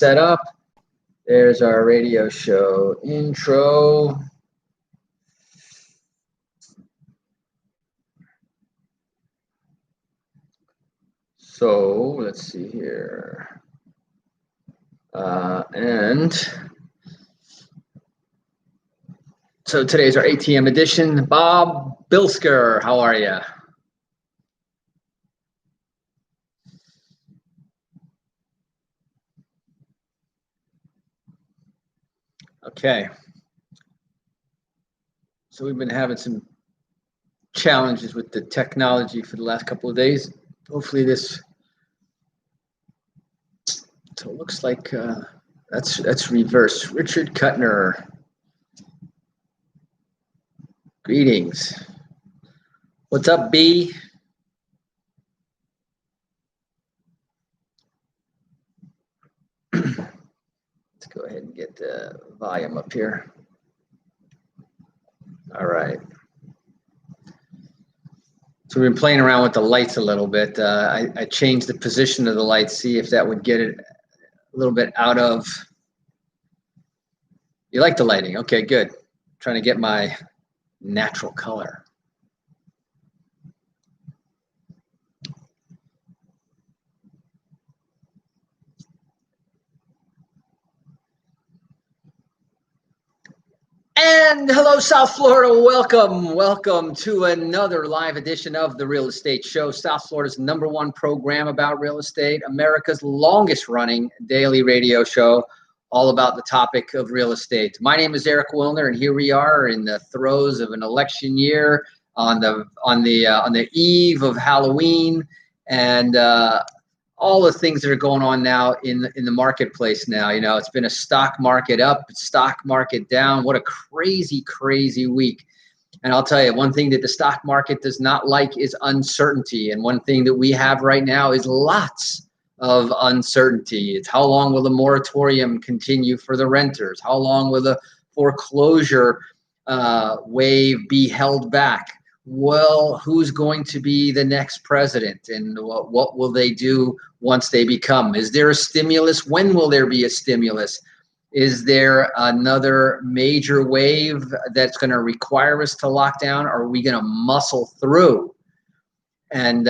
Set up. There's our radio show intro. So let's see here. So today's our ATM edition. Bob Bilsker, how are you? Okay. So we've been having some challenges with the technology for the last couple of days. Hopefully this. So it looks like that's reverse. Richard Kuttner. Greetings. What's up, B? Let's go ahead and get the volume up here. All right. So we've been playing around with the lights a little bit. I changed the position of the lights, see if that would get it a little bit out of. You like the lighting? Okay, good. Trying to get my natural color. And hello, South Florida. Welcome to another live edition of The Real Estate Show, South Florida's #1 program about real estate, America's longest running daily radio show, all about the topic of real estate. My name is Eric Willner, and here we are in the throes of an election year on the eve of Halloween, and all the things that are going on now in the marketplace now. You know, it's been a stock market up, stock market down. What a crazy week. And I'll tell you, one thing that the stock market does not like is uncertainty. And one thing that we have right now is lots of uncertainty. It's how long will the moratorium continue for the renters? How long will the foreclosure wave be held back? Well, who's going to be the next president, and what will they do once they become? Is there a stimulus? When will there be a stimulus? Is there another major wave that's going to require us to lock down? Or are we going to muscle through and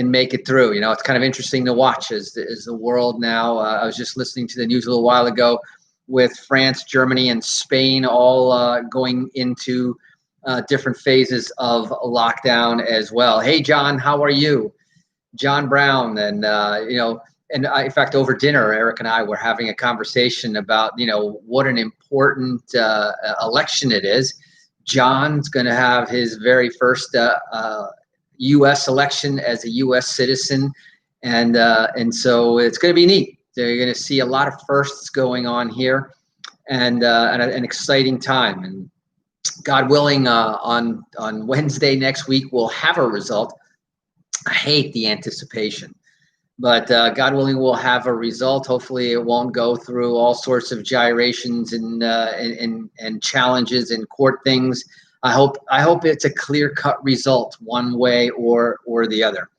make it through? You know, it's kind of interesting to watch as the world now. I was just listening to the news a little while ago with France, Germany, and Spain all going into different phases of lockdown as well. Hey, John, how are you? John Brown. And, in fact, over dinner, Eric and I were having a conversation about, what an important election it is. John's going to have his very first U.S. election as a U.S. citizen. And so it's going to be neat. You're going to see a lot of firsts going on here, and an exciting time. And God willing, on Wednesday next week, we'll have a result. I hate the anticipation, but God willing, we'll have a result. Hopefully, it won't go through all sorts of gyrations and challenges and court things. I hope it's a clear-cut result, one way or the other.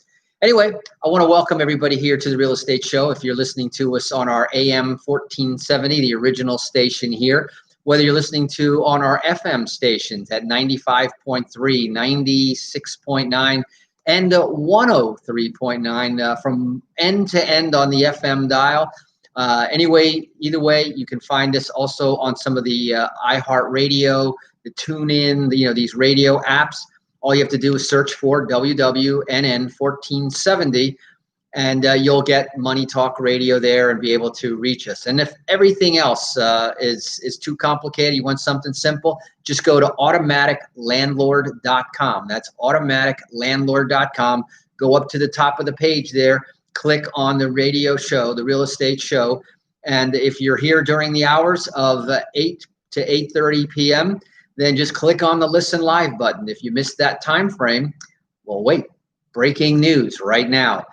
Anyway, I want to welcome everybody here to the Real Estate Show. If you're listening to us on our AM 1470, the original station here, whether you're listening to on our FM stations at 95.3, 96.9, and 103.9 from end to end on the FM dial. Either way, you can find us also on some of the iHeartRadio, the TuneIn, these radio apps. All you have to do is search for WWNN 1470. And you'll get Money Talk Radio there and be able to reach us. And if everything else is too complicated, you want something simple, just go to automaticlandlord.com. That's automaticlandlord.com. Go up to the top of the page there, click on the radio show, the Real Estate Show. And if you're here during the hours of 8 to 8:30 p.m., then just click on the Listen Live button. If you missed that time frame, well, wait, breaking news right now.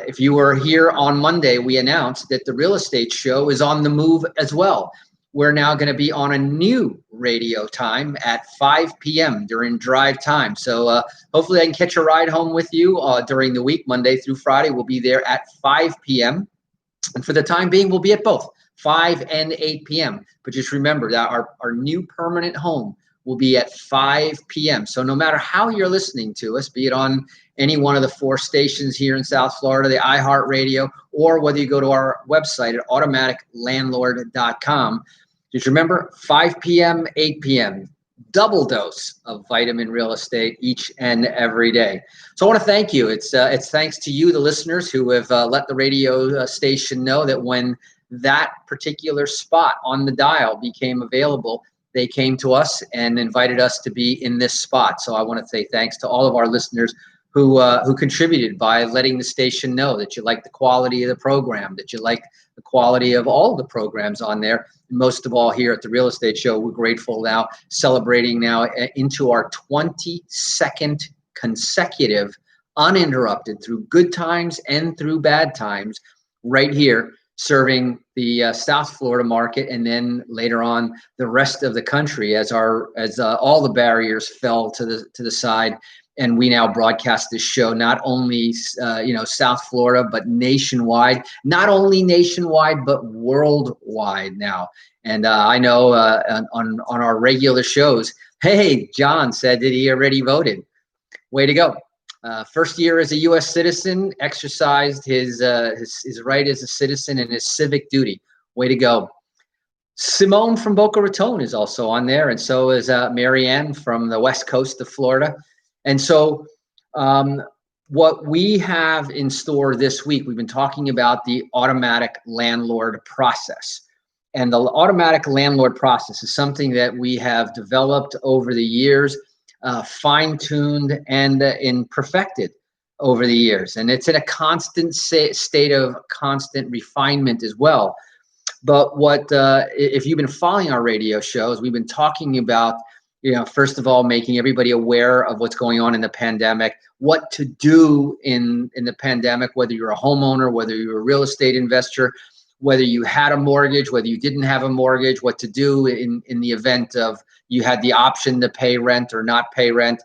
If you were here on Monday, we announced that the Real Estate Show is on the move as well. We're now going to be on a new radio time at 5 p.m. during drive time. So hopefully I can catch a ride home with you during the week, Monday through Friday. We'll be there at 5 p.m. And for the time being, we'll be at both 5 and 8 p.m. But just remember that our new permanent home will be at 5 p.m. So no matter how you're listening to us, be it on any one of the 4 stations here in South Florida, the iHeartRadio, or whether you go to our website at automaticlandlord.com, just remember 5 p.m., 8 p.m., double dose of vitamin real estate each and every day. So I want to thank you. It's thanks to you, the listeners, who have let the radio station know that when that particular spot on the dial became available, they came to us and invited us to be in this spot. So I want to say thanks to all of our listeners who contributed by letting the station know that you like the quality of the program, that you like the quality of all the programs on there. And most of all, here at the Real Estate Show, we're grateful now, celebrating now into our 22nd consecutive, uninterrupted, through good times and through bad times, right here, serving the South Florida market, and then later on the rest of the country as all the barriers fell to the side. And we now broadcast this show not only South Florida, but nationwide. Not only nationwide, but worldwide now. And I know on our regular shows, hey, John said that he already voted. Way to go! First year as a U.S. citizen, exercised his right as a citizen and his civic duty. Way to go! Simone from Boca Raton is also on there, and so is Marianne from the west coast of Florida. And so what we have in store this week, we've been talking about the automatic landlord process. And the automatic landlord process is something that we have developed over the years, fine-tuned and perfected over the years. And it's in a constant state of constant refinement as well. But if you've been following our radio shows, we've been talking about, first of all, making everybody aware of what's going on in the pandemic, what to do in the pandemic, whether you're a homeowner, whether you're a real estate investor, whether you had a mortgage, whether you didn't have a mortgage, what to do in the event of you had the option to pay rent or not pay rent.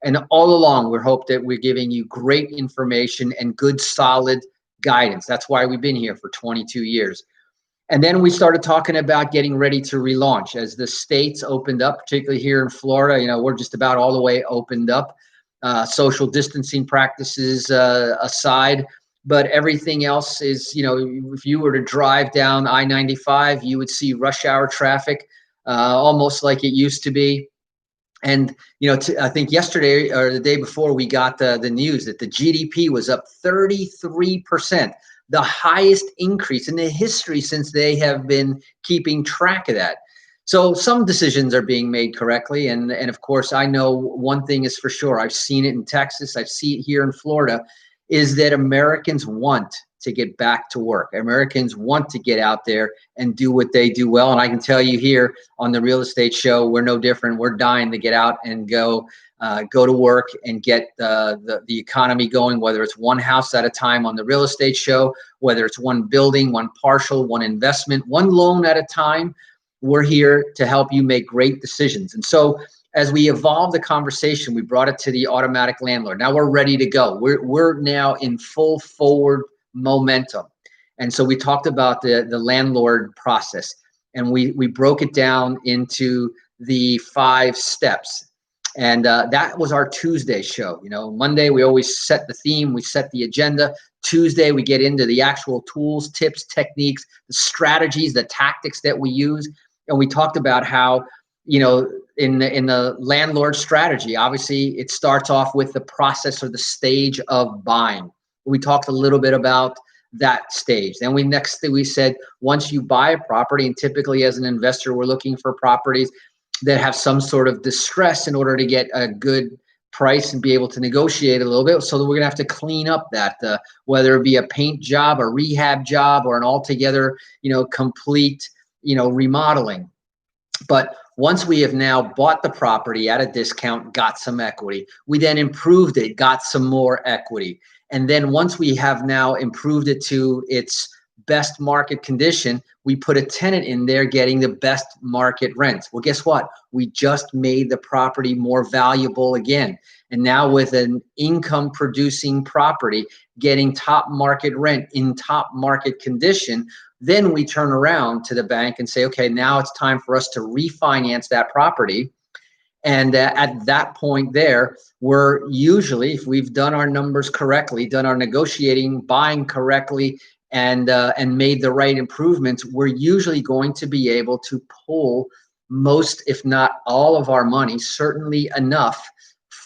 And all along, we hope that we're giving you great information and good, solid guidance. That's why we've been here for 22 years. And then we started talking about getting ready to relaunch as the states opened up, particularly here in Florida. We're just about all the way opened up, social distancing practices aside. But everything else is, if you were to drive down I-95, you would see rush hour traffic, almost like it used to be. And, I think yesterday or the day before, we got the news that the GDP was up 33%. The highest increase in the history since they have been keeping track of that. So some decisions are being made correctly. And of course, I know one thing is for sure. I've seen it in Texas. I see it here in Florida, is that Americans want to get back to work. Americans want to get out there and do what they do well. And I can tell you here on the Real Estate Show, we're no different. We're dying to get out and go to work and get the economy going, whether it's one house at a time on the Real Estate Show, whether it's one building, one partial, one investment, one loan at a time. We're here to help you make great decisions. And so as we evolve the conversation, we brought it to the automatic landlord. Now we're ready to go. We're now in full forward momentum. And so we talked about the landlord process, and we broke it down into the 5 steps. And that was our Tuesday show. Monday, we always set the theme, we set the agenda. Tuesday, we get into the actual tools, tips, techniques, the strategies, the tactics that we use. And we talked about how, in the landlord strategy, obviously it starts off with the process or the stage of buying. We talked a little bit about that stage. Then we said, once you buy a property, and typically as an investor, we're looking for properties that have some sort of distress in order to get a good price and be able to negotiate a little bit. So that we're gonna have to clean up that, whether it be a paint job, a rehab job, or an altogether, complete, remodeling. But once we have now bought the property at a discount, got some equity, we then improved it, got some more equity. And then once we have now improved it to its best market condition, we put a tenant in there getting the best market rent. Well, guess what? We just made the property more valuable again. And now with an income producing property getting top market rent in top market condition, then we turn around to the bank and say, okay, now it's time for us to refinance that property. And at that point there, we're usually, if we've done our numbers correctly, done our negotiating, buying correctly, and made the right improvements, we're usually going to be able to pull most, if not all of our money, certainly enough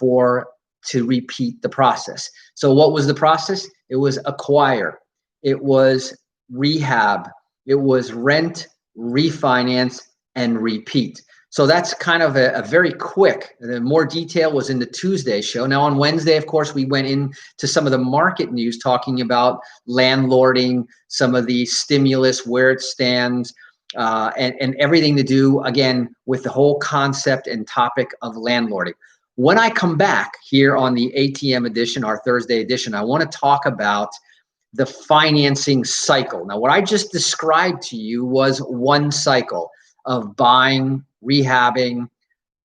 to repeat the process. So what was the process? It was acquire, it was rehab, it was rent, refinance, and repeat. So that's kind of a very quick. The more detail was in the Tuesday show. Now on Wednesday, of course, we went into some of the market news talking about landlording, some of the stimulus, where it stands, and everything to do, again, with the whole concept and topic of landlording. When I come back here on the ATM edition, our Thursday edition, I want to talk about the financing cycle. Now, what I just described to you was one cycle of buying, rehabbing,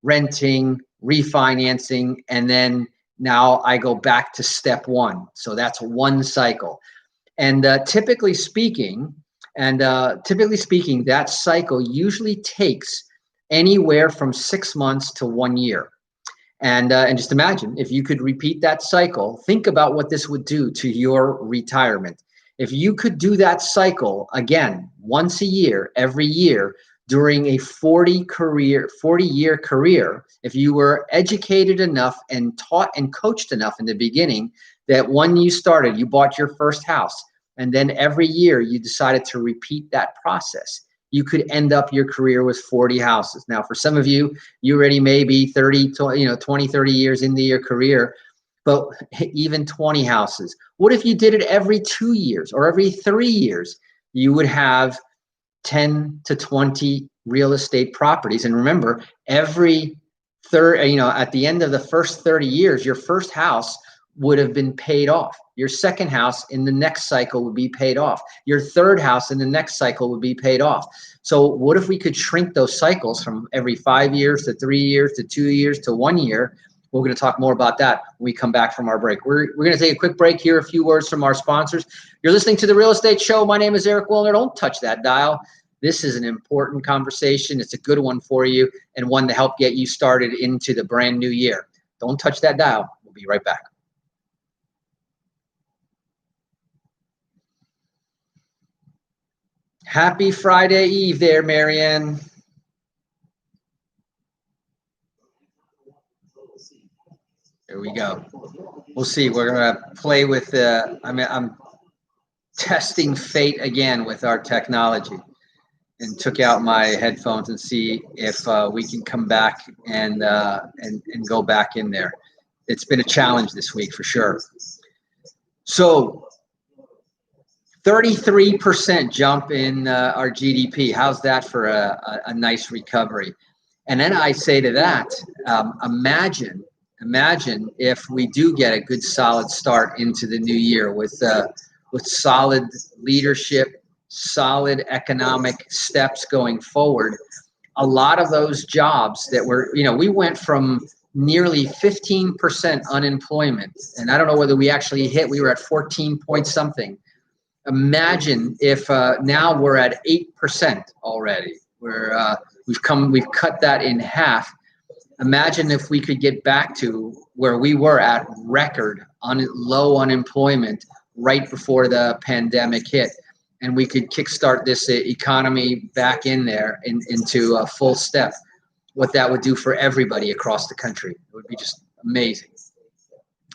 renting, refinancing, and then now I go back to step one. So that's one cycle. And typically speaking, that cycle usually takes anywhere from 6 months to 1 year. And just imagine if you could repeat that cycle, think about what this would do to your retirement. If you could do that cycle again, once a year, every year, during a 40-year career, if you were educated enough and taught and coached enough in the beginning that when you started, you bought your first house, and then every year you decided to repeat that process, you could end up your career with 40 houses. Now, for some of you, you already may be 20, 30 years into your career, but even 20 houses. What if you did it every 2 years or every 3 years? You would have 10 to 20 real estate properties. And remember, every at the end of the first 30 years, your first house would have been paid off. Your second house in the next cycle would be paid off. Your third house in the next cycle would be paid off. So what if we could shrink those cycles from every 5 years to 3 years to 2 years to 1 year? We're going to talk more about that when we come back from our break. We're going to take a quick break here, a few words from our sponsors. You're listening to The Real Estate Show. My name is Eric Willner. Don't touch that dial. This is an important conversation. It's a good one for you and one to help get you started into the brand new year. Don't touch that dial. We'll be right back. Happy Friday Eve there, Marianne. There we go. We'll see. We're going to play with I'm testing fate again with our technology, and took out my headphones and see if we can come back and go back in there. It's been a challenge this week for sure. So 33% jump in our GDP. How's that for a nice recovery? And then I say to that, imagine if we do get a good solid start into the new year with solid leadership, solid economic steps going forward. A lot of those jobs that we went from nearly 15% unemployment, and I don't know whether we actually we were at 14 point something. Imagine if now we're at 8% already. We've cut that in half. Imagine if we could get back to where we were at record low unemployment right before the pandemic hit, and we could kickstart this economy back in there into a full step. What that would do for everybody across the country. It would be just amazing.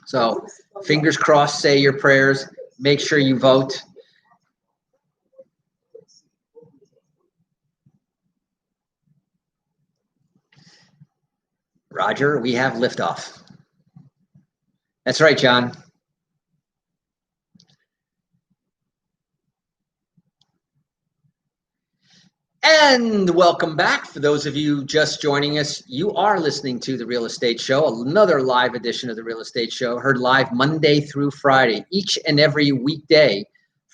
So fingers crossed, say your prayers, make sure you vote. Roger, we have liftoff. That's right, John. And welcome back. For those of you just joining us, you are listening to The Real Estate Show, another live edition of The Real Estate Show, heard live Monday through Friday, each and every weekday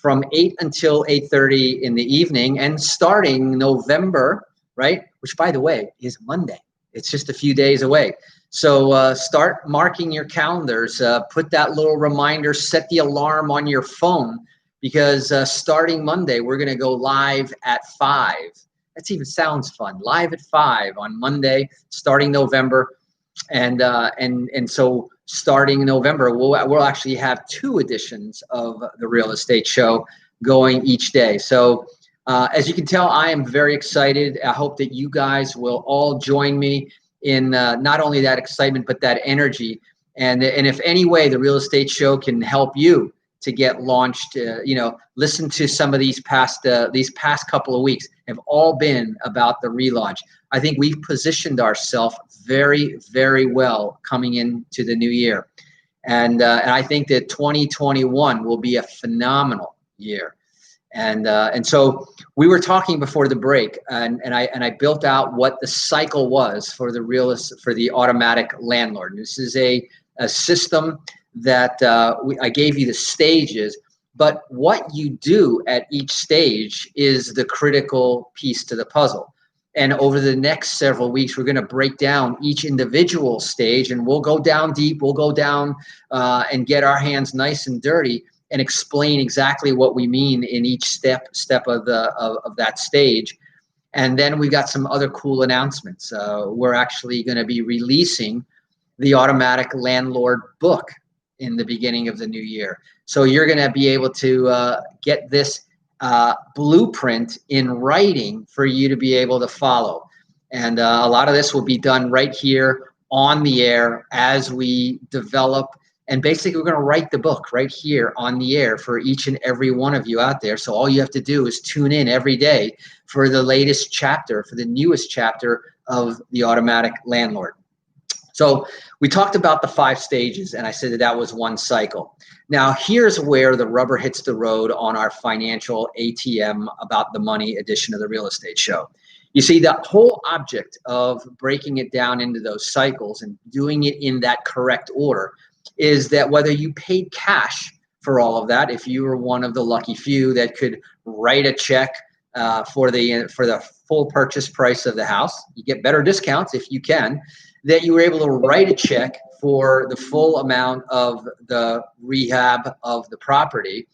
from 8 until 8:30 in the evening, and starting November, right, which by the way is Monday. It's just a few days away. So start marking your calendars, put that little reminder, set the alarm on your phone, because starting Monday, we're going to go live at 5. That even sounds fun. Live at 5 on Monday, starting November. And so starting November, we'll actually have 2 editions of the Real Estate Show going each day. So as you can tell, I am very excited. I hope that you guys will all join me in not only that excitement, but that energy. And if any way the Real Estate Show can help you to get launched, listen to some of these past couple of weeks have all been about the relaunch. I think we've positioned ourselves very, very well coming into the new year. And I think that 2021 will be a phenomenal year. And so we were talking before the break, and I built out what the cycle was for the automatic landlord. This is a system that I gave you the stages, but what you do at each stage is the critical piece to the puzzle. And over the next several weeks, we're going to break down each individual stage, and we'll go down deep. We'll go down and get our hands nice and dirty and explain exactly what we mean in each step of that stage. And then we got some other cool announcements. We're actually going to be releasing the automatic landlord book in the beginning of the new year. So you're going to be able to get this blueprint in writing for you to be able to follow. And a lot of this will be done right here on the air as we develop. And basically, we're going to write the book right here on the air for each and every one of you out there. So all you have to do is tune in every day for the latest chapter, for the newest chapter of the automatic landlord. So we talked about the 5 stages, and I said that was one cycle. Now, here's where the rubber hits the road on our financial ATM about the money edition of the Real Estate Show. You see, the whole object of breaking it down into those cycles and doing it in that correct order is that whether you paid cash for all of that, if you were one of the lucky few that could write a check for the full purchase price of the house, you get better discounts if you can, that you were able to write a check for the full amount of the rehab of the property.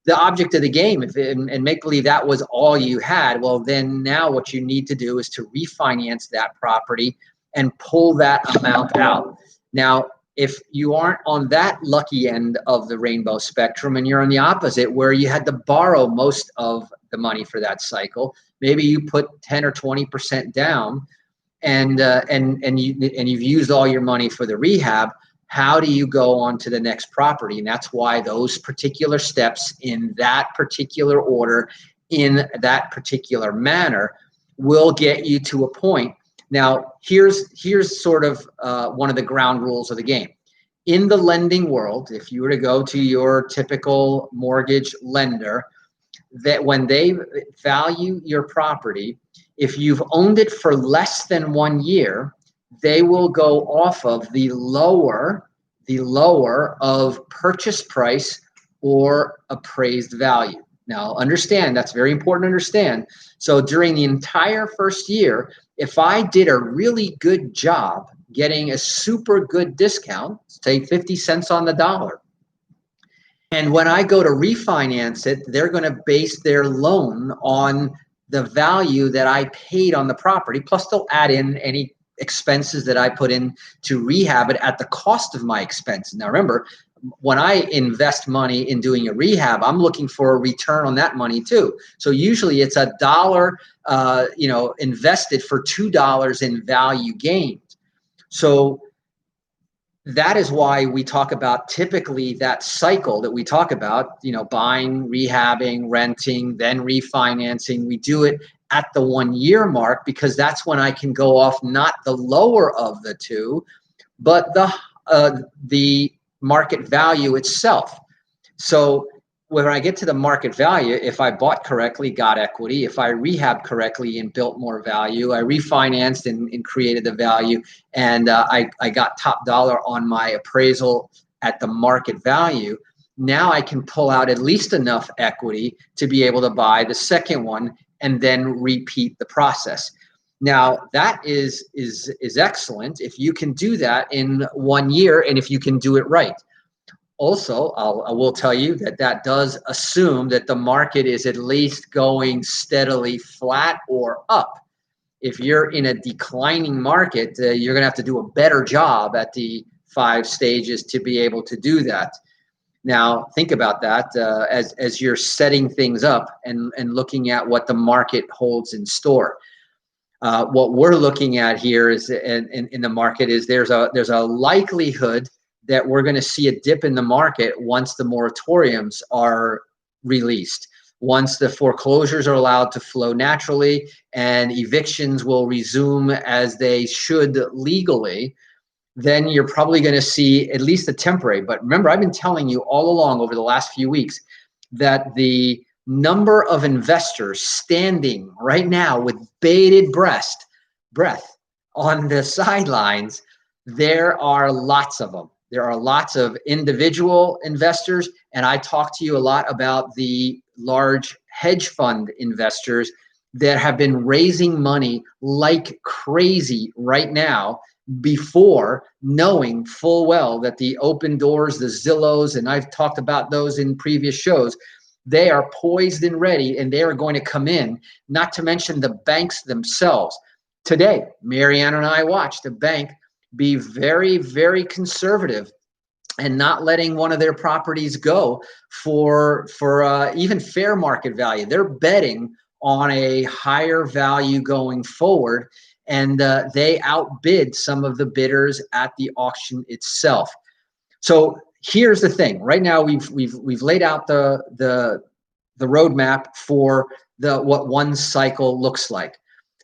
The object of the game, and make believe that was all you had, well, then now what you need to do is to refinance that property and pull that amount out. Now, if you aren't on that lucky end of the rainbow spectrum and you're on the opposite, where you had to borrow most of the money for that cycle, maybe you put 10 or 20% down, and you've used all your money for the rehab, how do you go on to the next property? And that's why those particular steps in that particular order, in that particular manner, will get you to a point. Now, here's sort of one of the ground rules of the game. In the lending world, if you were to go to your typical mortgage lender, that when they value your property, if you've owned it for less than 1 year, they will go off of the lower of purchase price or appraised value. Now, understand, that's very important to understand. So during the entire first year, if I did a really good job getting a super good discount, say 50 cents on the dollar, and when I go to refinance it, they're going to base their loan on the value that I paid on the property, plus they'll add in any expenses that I put in to rehab it at the cost of my expenses. Now, remember, when I invest money in doing a rehab, I'm looking for a return on that money too. So usually it's $1, invested for $2 in value gained. So that is why we talk about typically that cycle that we talk about, buying, rehabbing, renting, then refinancing. We do it at the 1 year mark because that's when I can go off not the lower of the two, but the market value itself. So when I get to the market value, if I bought correctly, got equity, if I rehabbed correctly and built more value, I refinanced and created the value, and I got top dollar on my appraisal at the market value, Now I can pull out at least enough equity to be able to buy the second one and then repeat the process. Now that is excellent if you can do that in 1 year and if you can do it right. Also, I will tell you that does assume that the market is at least going steadily flat or up. If you're in a declining market, you're going to have to do a better job at the 5 stages to be able to do that. Now, think about that as you're setting things up and looking at what the market holds in store. What we're looking at here is in the market is there's a likelihood that we're going to see a dip in the market once the moratoriums are released, once the foreclosures are allowed to flow naturally and evictions will resume as they should legally. Then you're probably going to see at least a temporary. But remember, I've been telling you all along over the last few weeks that the number of investors standing right now with bated breath on the sidelines, there are lots of them. There are lots of individual investors, and I talk to you a lot about the large hedge fund investors that have been raising money like crazy right now before knowing full well that the Open Doors, the Zillows, and I've talked about those in previous shows, they are poised and ready, and they are going to come in, not to mention the banks themselves. Today, Marianne and I watched a bank be very, very conservative and not letting one of their properties go for even fair market value. They're betting on a higher value going forward, and they outbid some of the bidders at the auction itself. So here's the thing. Right now, we've laid out the roadmap for what one cycle looks like.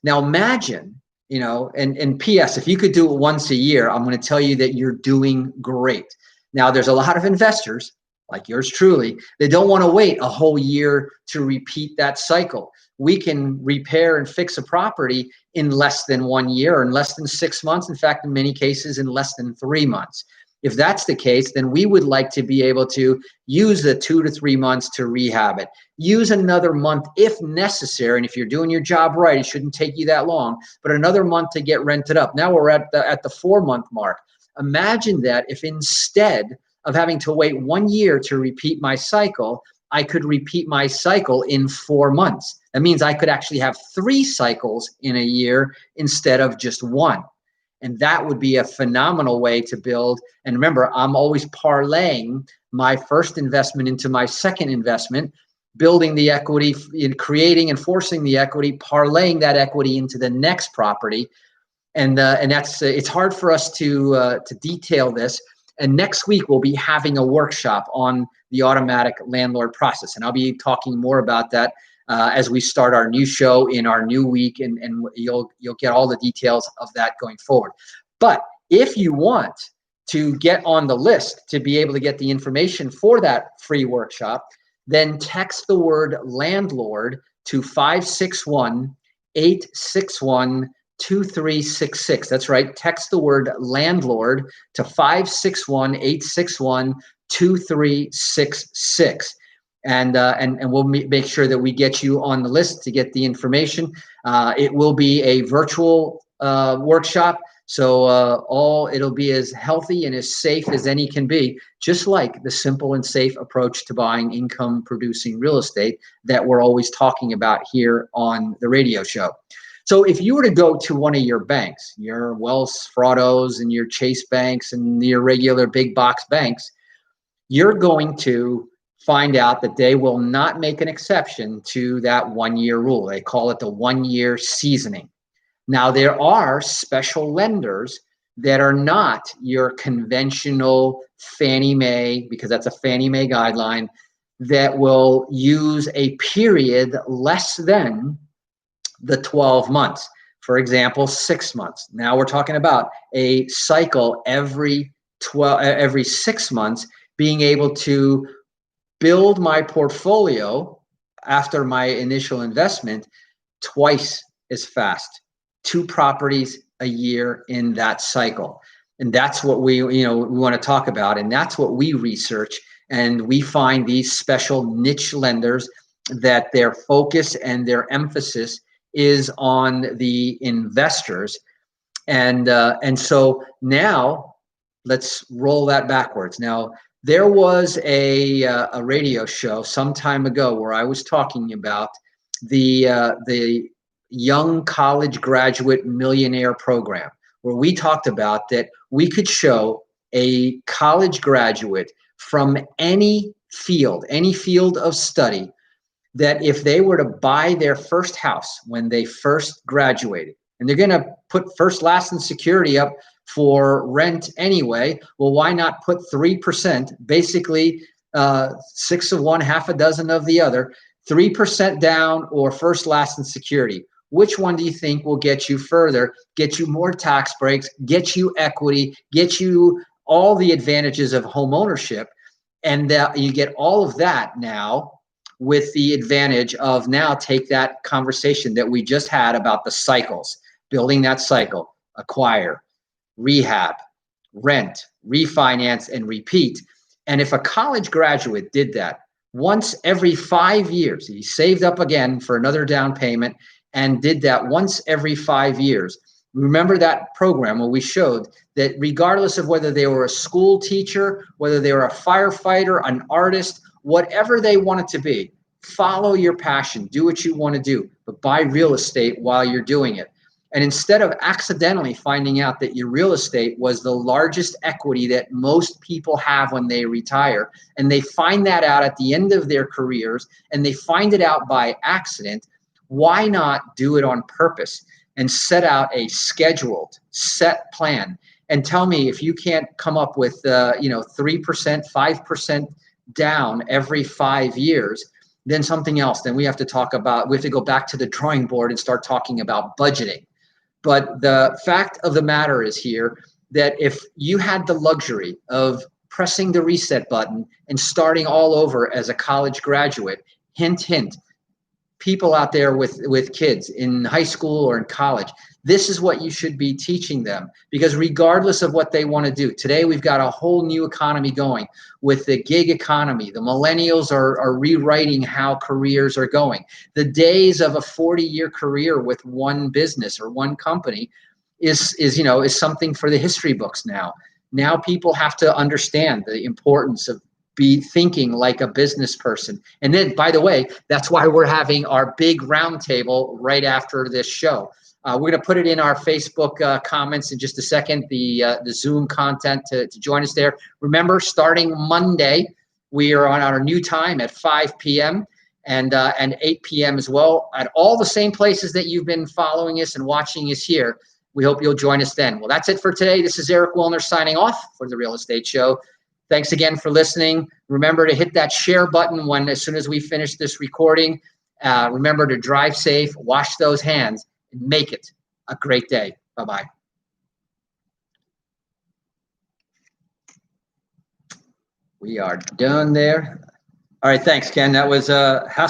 Now imagine, and P.S. if you could do it once a year, I'm going to tell you that you're doing great. Now there's a lot of investors like yours truly, they don't want to wait a whole year to repeat that cycle. We can repair and fix a property in less than 1 year, or in less than 6 months. In fact, in many cases, in less than 3 months. If that's the case, then we would like to be able to use the 2 to 3 months to rehab it. Use another month if necessary, and if you're doing your job right, it shouldn't take you that long, but another month to get rented up. Now we're at the 4-month mark. Imagine that if instead of having to wait 1 year to repeat my cycle, I could repeat my cycle in 4 months. That means I could actually have 3 cycles in a year instead of just 1. And that would be a phenomenal way to build. And remember, I'm always parlaying my first investment into my second investment, building the equity, in creating and forcing the equity, parlaying that equity into the next property. And that's it's hard for us to detail this. And next week we'll be having a workshop on the automatic landlord process, and I'll be talking more about that as we start our new show in our new week, and you'll get all the details of that going forward. But if you want to get on the list to be able to get the information for that free workshop, then text the word landlord to 561-861-2366. That's right. Text the word landlord to 561-861-2366. And we'll make sure that we get you on the list to get the information. It will be a virtual workshop, so it'll be as healthy and as safe as any can be, just like the simple and safe approach to buying income-producing real estate that we're always talking about here on the radio show. So if you were to go to one of your banks, your Wells Fargo's and your Chase banks and your regular big box banks, you're going to find out that they will not make an exception to that 1 year rule. They call it the 1 year seasoning. Now, there are special lenders that are not your conventional Fannie Mae, because that's a Fannie Mae guideline, that will use a period less than the 12 months. For example, 6 months. Now we're talking about a cycle every 6 months, being able to build my portfolio after my initial investment twice as fast, 2 properties a year in that cycle. And that's what we want to talk about. And that's what we research. And we find these special niche lenders that their focus and their emphasis is on the investors. And so now let's roll that backwards. Now, there was a radio show some time ago where I was talking about the young college graduate millionaire program, where we talked about that we could show a college graduate from any field of study, that if they were to buy their first house when they first graduated, and they're going to put first, last, and security up for rent anyway, well, why not put 3%, basically six of one, half a dozen of the other, 3% down or first, last, and security? Which one do you think will get you further, get you more tax breaks, get you equity, get you all the advantages of home ownership? And you get all of that now with the advantage of, now take that conversation that we just had about the cycles, building that cycle, acquire, rehab, rent, refinance, and repeat. And if a college graduate did that once every 5 years, he saved up again for another down payment and did that once every 5 years. Remember that program where we showed that regardless of whether they were a school teacher, whether they were a firefighter, an artist, whatever they want it to be, follow your passion, do what you want to do, but buy real estate while you're doing it. And instead of accidentally finding out that your real estate was the largest equity that most people have when they retire, and they find that out at the end of their careers, and they find it out by accident, why not do it on purpose and set out a scheduled, set plan? And tell me if you can't come up with 3%, 5% down every 5 years, then something else. Then we have to go back to the drawing board and start talking about budgeting. But the fact of the matter is here that if you had the luxury of pressing the reset button and starting all over as a college graduate, hint, hint, people out there with kids in high school or in college, this is what you should be teaching them, because regardless of what they want to do, today we've got a whole new economy going with the gig economy. The millennials are rewriting how careers are going. The days of a 40-year career with one business or one company is something for the history books now. Now people have to understand the importance of be thinking like a business person. And then, by the way, that's why we're having our big roundtable right after this show. We're going to put it in our Facebook comments in just a second, the Zoom content to join us there. Remember, starting Monday, we are on our new time at 5 p.m. and 8 p.m. as well, at all the same places that you've been following us and watching us here. We hope you'll join us then. Well, that's it for today. This is Eric Willner signing off for The Real Estate Show. Thanks again for listening. Remember to hit that share button as soon as we finish this recording. Remember to drive safe, wash those hands, and make it a great day. Bye-bye. We are done there. All right, thanks, Ken. That was hassle